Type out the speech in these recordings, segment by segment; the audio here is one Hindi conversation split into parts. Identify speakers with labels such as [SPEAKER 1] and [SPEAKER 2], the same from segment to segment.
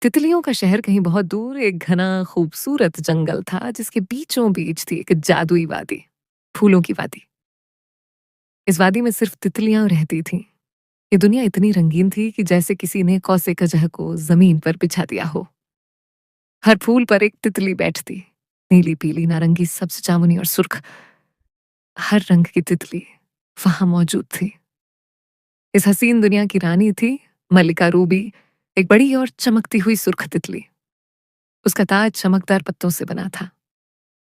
[SPEAKER 1] तितलियों का शहर कहीं बहुत दूर एक घना खूबसूरत जंगल था जिसके बीचों बीच थी एक जादुई वादी, फूलों की वादी। इस वादी में सिर्फ तितलियां रहती थीं। ये दुनिया इतनी रंगीन थी कि जैसे किसी ने कौसे कजह को जमीन पर बिछा दिया हो। हर फूल पर एक तितली बैठती, नीली पीली नारंगी सब्ज जामुनी और सुर्ख, हर रंग की तितली वहां मौजूद थी। इस हसीन दुनिया की रानी थी मल्लिका रूबी, एक बड़ी और चमकती हुई सुर्ख तितली। उसका ताज चमकदार पत्तों से बना था।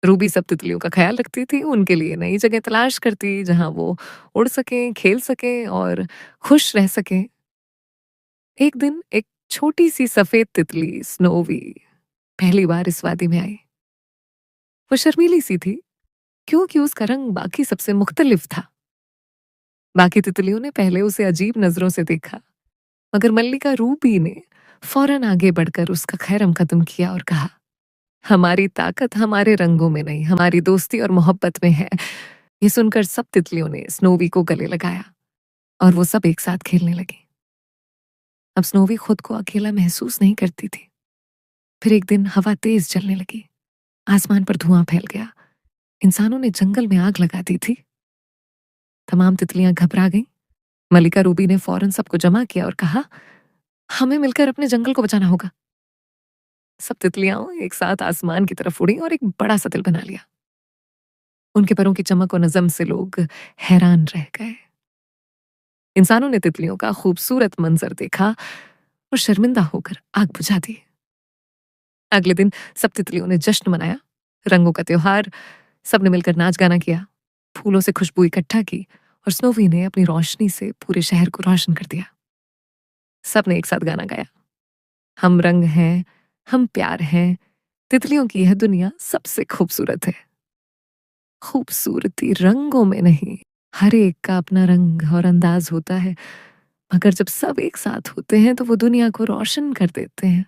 [SPEAKER 1] रूबी सब तितलियों का ख्याल रखती थी, उनके लिए नई जगह तलाश करती जहां वो उड़ सकें, खेल सकें और खुश रह सकें। एक दिन एक छोटी सी सफेद तितली स्नोवी पहली बार इस वादी में आई। वो शर्मीली सी थी क्योंकि उसका रंग बाकी सबसे मुख्तलिफ था। बाकी तितलियों ने पहले उसे अजीब नजरों से देखा, मगर मल्लिका रूबी ने फौरन आगे बढ़कर उसका खैरम कदम किया और कहा, हमारी ताकत हमारे रंगों में नहीं, हमारी दोस्ती और मोहब्बत में है। ये सुनकर सब तितलियों ने स्नोवी को गले लगाया और वो सब एक साथ खेलने लगी। अब स्नोवी खुद को अकेला महसूस नहीं करती थी। फिर एक दिन हवा तेज चलने लगी, आसमान पर धुआं फैल गया। इंसानों ने जंगल में आग लगा दी थी। तमाम तितलियां घबरा गईं। मल्लिका रूबी ने फौरन सबको जमा किया और कहा, हमें मिलकर अपने जंगल को बचाना होगा। सब तितलियां एक साथ आसमान की तरफ उड़ी और एक बड़ा सा दिल बना लिया। उनके परों की चमक और नज़म से लोग हैरान रह गए। इंसानों ने तितलियों का खूबसूरत मंजर देखा और शर्मिंदा होकर आग बुझा दी। अगले दिन सब तितलियों ने जश्न मनाया, रंगों का त्योहार। सबने मिलकर नाच गाना किया, फूलों से खुशबू इकट्ठा की और स्नोवी ने अपनी रोशनी से पूरे शहर को रोशन कर दिया। सबने एक साथ गाना गाया, हम रंग हैं, हम प्यार हैं, तितलियों की यह दुनिया सबसे खूबसूरत है। खूबसूरती रंगों में नहीं, हर एक का अपना रंग और अंदाज होता है, मगर जब सब एक साथ होते हैं तो वो दुनिया को रोशन कर देते हैं।